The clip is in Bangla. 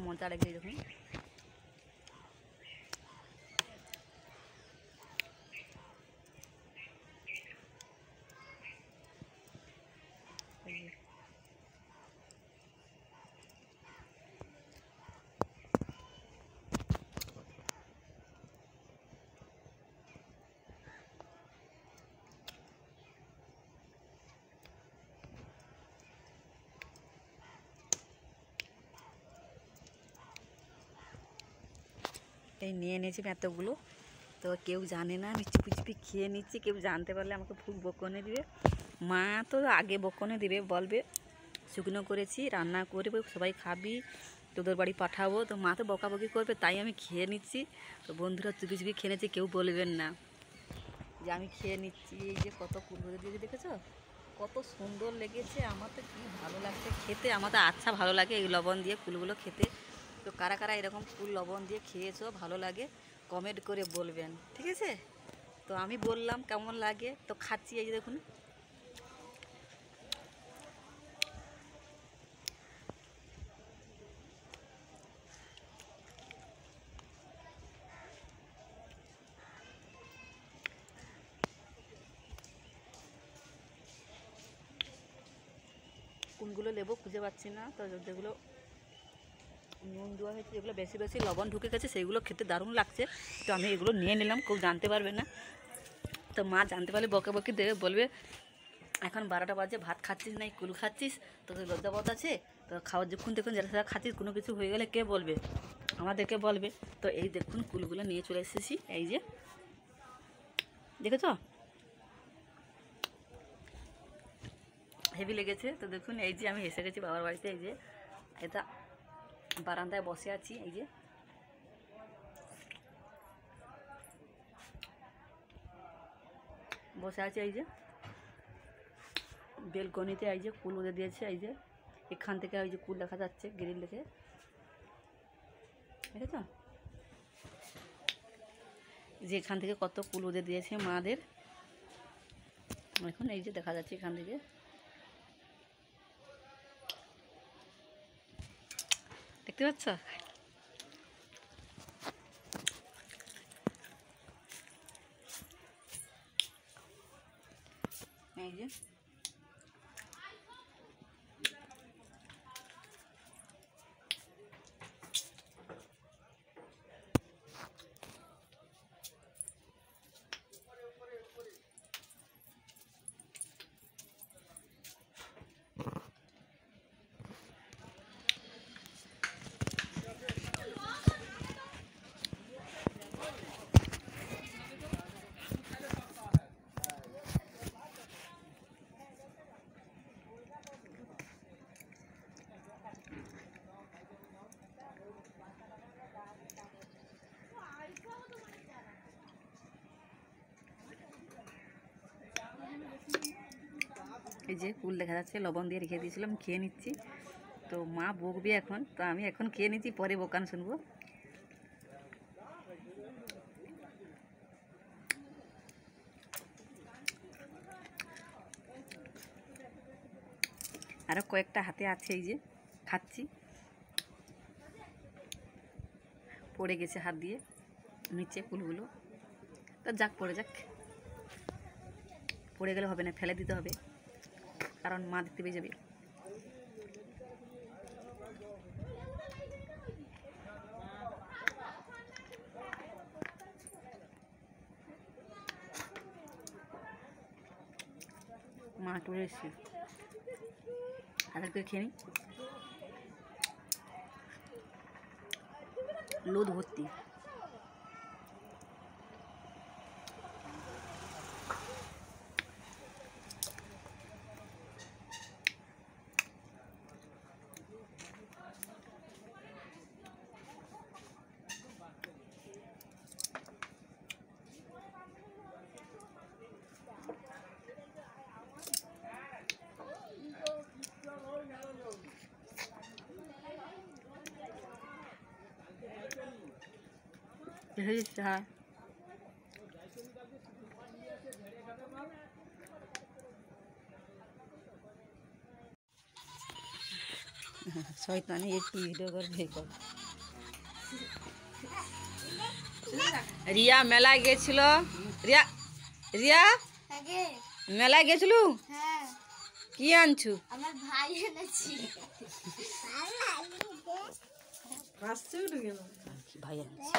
মজা লাগে এরকম। এই নিয়ে নিয়েছি এতগুলো, তো কেউ জানে না, আমি চুপি চুপি খেয়ে নিচ্ছি। কেউ জানতে পারলে আমাকে খুব বকনে দিবে। মা তো আগে বকনে দিবে, বলবে শুকনো করেছি, রান্না করবে, সবাই খাবি, তোদের বাড়ি পাঠাবো। তো মা তো বকাবকি করবে, তাই আমি খেয়ে নিচ্ছি। তো বন্ধুরা চুপি চুপি খেয়ে নিচ্ছি, কেউ বলবেন না যে আমি খেয়ে নিচ্ছি। এই যে কত কুল ভরে দিয়েছে, দেখেছো কত সুন্দর লেগেছে। আমার তো কী ভালো লাগছে খেতে, আমার তো আচ্ছা ভালো লাগে এই লবণ দিয়ে কুলগুলো খেতে। তো কারা কারা এরকম কুল লবণ দিয়ে খেয়েছো, ভালো লাগে কমেন্ট করে বলবেন, ঠিক আছে? তো আমি বললাম কেমন লাগে, তো খাচ্ছি। এই যে দেখুন, কোনগুলো নেবো খুঁজে পাচ্ছি না। তো যেগুলো নুন দেওয়া হয়েছে, যেগুলো বেশি বেশি লবণ ঢুকে গেছে, সেইগুলো খেতে দারুণ লাগছে। তো আমি এগুলো নিয়ে নিলাম, কেউ জানতে পারবে না। তো মা জানতে পারলে বকে দেবে, বলবে এখন 12টা বাজে, ভাত খাচ্ছিস না, কুল খাচ্ছিস, তোদের লজ্জাবোধ আছে? তো খাওয়ার যখন দেখুন যারা খাচ্ছিস, কোনো কিছু হয়ে গেলে কে বলবে? আমাদেরকে বলবে। তো এই দেখুন কুলগুলো নিয়ে চলে এসেছি, এই যে দেখেছো হেভি লেগেছে। তো দেখুন এই যে আমি এসে গেছি বাবার বাড়িতে। এই যে এটা বারান্দায় বসে আছি, এই যে বসে আছে, এই যে বেলকনিতে। এই যে কুল উড়ে দিয়েছে, এই যে এখান থেকে ওই যে কুল দেখা যাচ্ছে গ্রিল দেখে, দেখেছো যে এখান থেকে কত কুল উড়ে দিয়েছে মাদের। এখন এই যে দেখা যাচ্ছে এখান থেকে, দেখতে পাচ্ছ? এই যে এই যে কুল দেখা যাচ্ছে, লবণ দিয়ে রেখে দিয়েছিলাম, খেয়ে নিচ্ছি। তো মা বকবে এখন, তো আমি এখন খেয়ে নিচ্ছি, পরে বকান শুনবো। আরও কয়েকটা হাতে আছে, এই যে খাচ্ছি। পড়ে গেছে হাত দিয়ে নিচে কুলগুলো, তো যাক পড়ে যাক, পড়ে গেলে হবে না, ফেলে দিতে হবে, কারণ মা দেখতে পেয়ে যাবে। মা টরে এসছি, হাতের করে খেয়ে নিই। লোদ ভর্তি। হ্যাঁ, শয়তানি একটু ভিডিও করে কর। রিয়া মেলায় গেছিল। রিয়া রিয়া মেলায় গেছিল, কি আনছু? আমার ভাই এনেছি। ভাই আনছি।